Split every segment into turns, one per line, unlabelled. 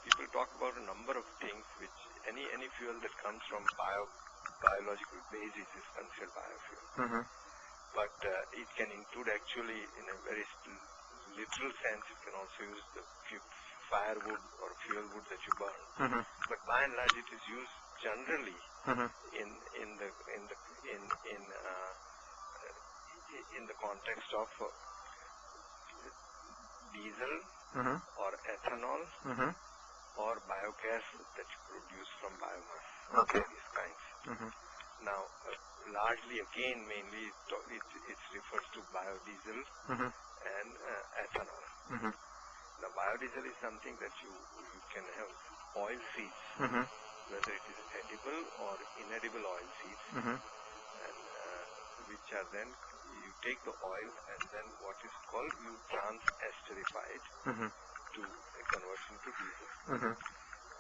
people talk about a number of things which any fuel that comes from biological basis is considered biofuel. But it can include actually, in a very literal sense, you can also use the firewood or fuel wood that you burn. But by and large, it is used generally in the context of diesel or ethanol or biogas that you produce from biomass.
Okay.
These kinds. Now, largely again, mainly it refers to biodiesel and ethanol. Now, biodiesel is something that you can have oil seeds, whether it is edible or inedible oil seeds, and which are then, you take the oil and then what is called, you trans-esterify it to convert into diesel.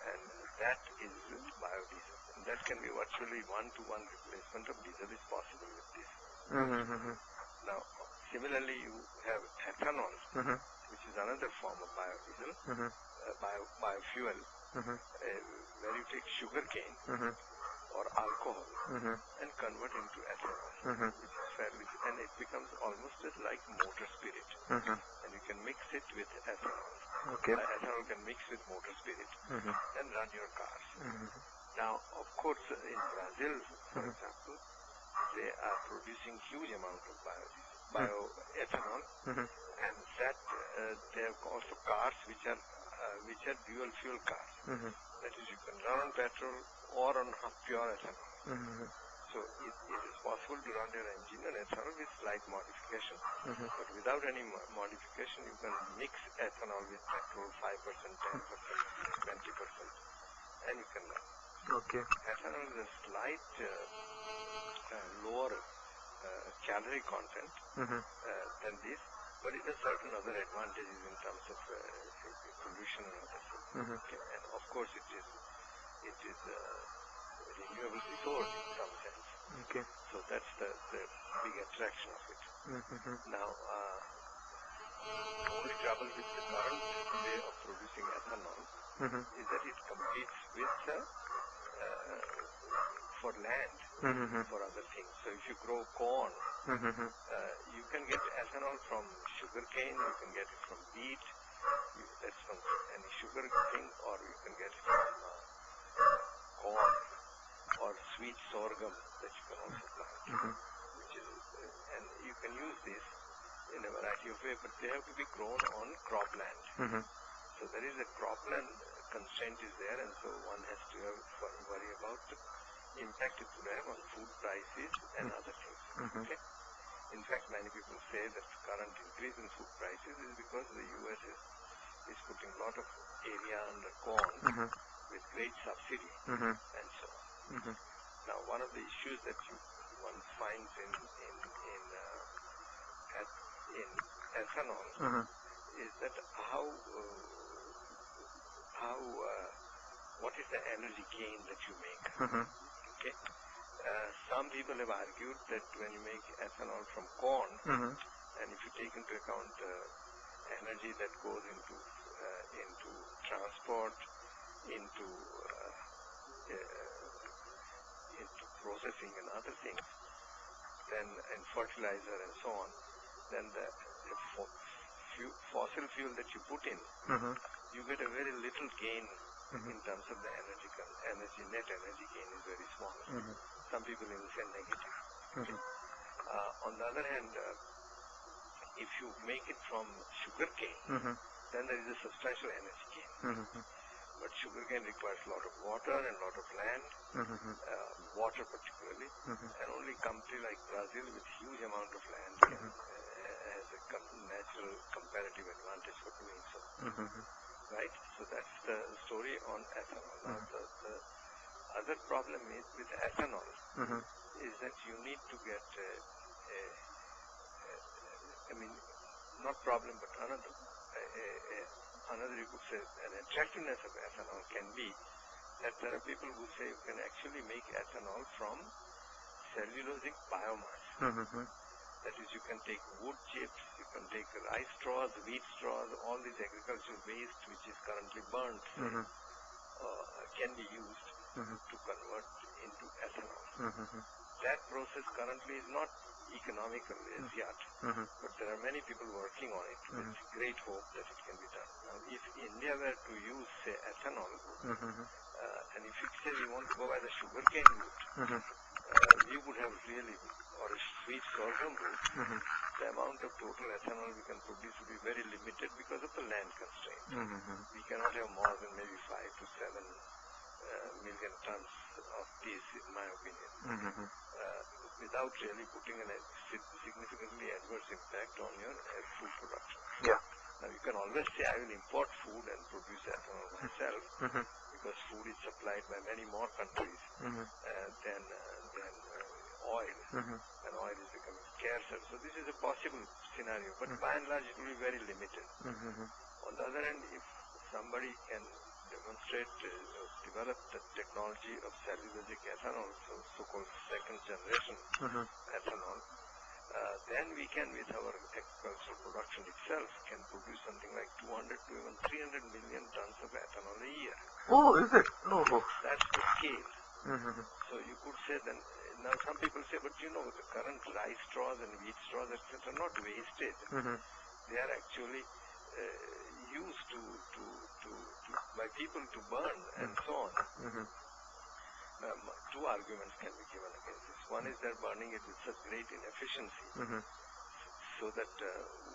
And that is biodiesel. And that can be virtually one-to-one replacement of diesel is possible with this. Now, similarly, you have ethanol, which is another form of biodiesel, biofuel, where you take sugar cane or alcohol and convert into ethanol, which is fairly, and it becomes almost like motor spirit. And you can mix it with ethanol.
Okay.
Ethanol can mix with motor spirit and run your cars. Now, of course, in Brazil, for example, they are producing huge amount of bioethanol, and that they have also cars which are dual fuel cars. That is, you can run on petrol or on pure ethanol. So it is possible to run your engine on ethanol with slight modification. But without any modification, you can mix ethanol with petrol 5%, 10%, 20%, and you can run.
Okay.
Ethanol is a slight lower calorie content than this, but it has certain other advantages in terms of pollution and other things. Okay. And of course, it is a renewable resource in some sense.
Okay.
So that's the big attraction of it. Now, the only trouble with the current way of producing ethanol is that it competes with for land, for other things. So if you grow corn, you can get ethanol from sugarcane, you can get it from wheat, that's from any sugar thing, or you can get it from corn or sweet sorghum that you can also plant, which is, and you can use this in a variety of ways, but they have to be grown on cropland. So there is a cropland constraint is there, and so one has to worry about the impact it would have on food prices and other things. Okay? In fact, many people say that the current increase in food prices is because the U.S. is putting a lot of area under corn with great subsidy and so on. Now, one of the issues that one finds in ethanol is that what is the energy gain that you make? Okay. Some people have argued that when you make ethanol from corn, and if you take into account energy that goes into transport, into processing and other things, then and fertilizer and so on, then the fossil fuel that you put in, you get a very little gain in terms of the net energy gain is very small. Some people even say negative. On the other hand, if you make it from sugarcane, then there is a substantial energy gain. But sugarcane requires a lot of water and a lot of land, water particularly, and only a country like Brazil with huge amount of land has a natural comparative advantage for doing so. Right? So that's the story on ethanol. Now the other problem is with ethanol is that you need to get not problem, but another you could say an attractiveness of ethanol can be that there are people who say you can actually make ethanol from cellulosic biomass. That is, you can take wood chips, you can take rice straws, wheat straws, all this agricultural waste which is currently burnt can be used to convert into ethanol. That process currently is not economical as yet, but there are many people working on it with great hope that it can be done. Now, if India were to use, say, ethanol, and if you say we want to go by the sugarcane route, we would have really, or a sweet sorghum route, the amount of total ethanol we can produce would be very limited because of the land constraint. We cannot have more than maybe 5 to 7 million tons of this, in my opinion, without really putting a significantly adverse impact on your food production.
Yeah.
Now, you can always say, I will import food and produce ethanol myself, because food is supplied by many more countries than oil, and oil is becoming scarcer. So this is a possible scenario, but by and large it will be very limited. On the other hand, if somebody can demonstrate, develop the technology of cellulosic ethanol, so-called second generation ethanol, then we can, with our agricultural production itself, can produce something like 200 to even 300 million tons of ethanol a year.
Oh, is it? Oh.
That's the scale. So you could say then, now some people say, but you know, the current rice straws and wheat straws, etc., are not wasted. They are actually used by people to burn and so on. Two arguments can be given against this. One is they're burning it with such great inefficiency, so that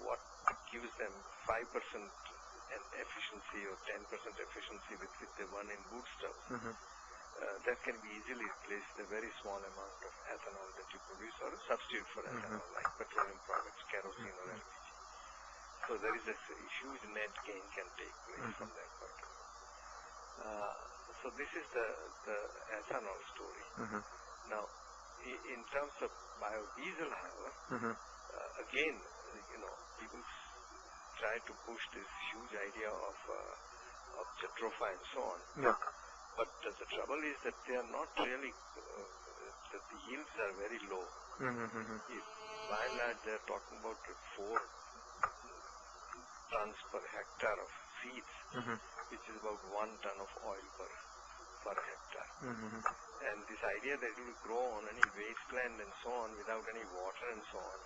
what gives them 5% efficiency or 10% efficiency with which they burn in wood stuff, that can be easily replaced with a very small amount of ethanol that you produce, or a substitute for ethanol, like petroleum products, kerosene or LPG. So there is a huge net gain can take place from that point of view. So this is the ethanol story. Now, in terms of biodiesel, however, again, people try to push this huge idea of Jatropha and so on. But the trouble is that they are not really, that the yields are very low. By and large, they are talking about 4 tons per hectare of seeds, which is about 1 ton of oil per hectare. And this idea that it will grow on any wasteland and so on without any water and so on,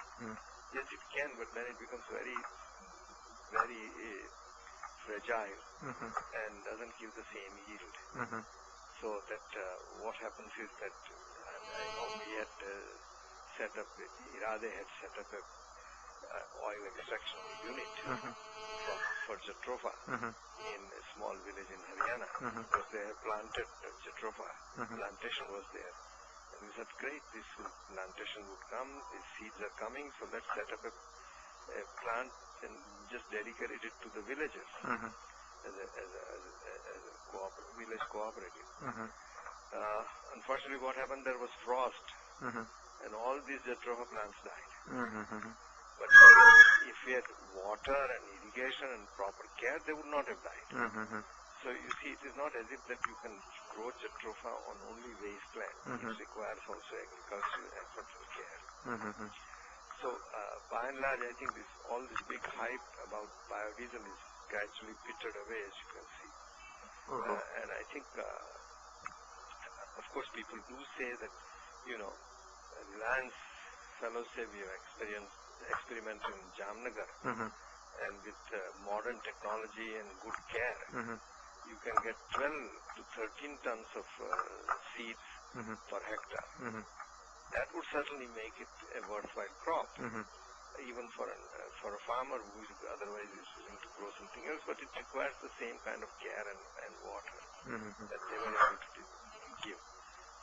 yes, it can, but then it becomes very, very fragile and doesn't give the same yield. So that what happens is that I know we had set up, Irade had set up a oil extraction unit for Jatropha in a small village in Haryana, because they have planted Jatropha. Plantation was there. And we said, great, this plantation would come, these seeds are coming, so let's set up a plant and just dedicate it to the villagers as a village cooperative. Unfortunately, what happened, there was frost, and all these Jatropha plants died. But if we had water and irrigation and proper care, they would not have died. So you see, it is not as if that you can grow Jatropha on only wasteland. It requires also agricultural effort and care. So by and large, I think all this big hype about biodiesel is gradually petered away, as you can see. And I think, of course, people do say that, Reliance fellows say we have experimented in Jamnagar, and with modern technology and good care, you can get 12 to 13 tons of seeds per hectare. That would certainly make it a worthwhile crop, even for a farmer who is otherwise is willing to grow something else, but it requires the same kind of care and water that they were able to give.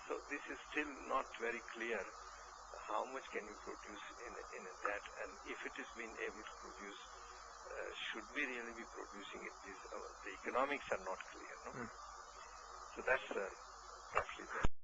So this is still not very clear how much can you produce in that, and if it is being able to produce, should we really be producing it? The economics are not clear. No? So that's roughly that.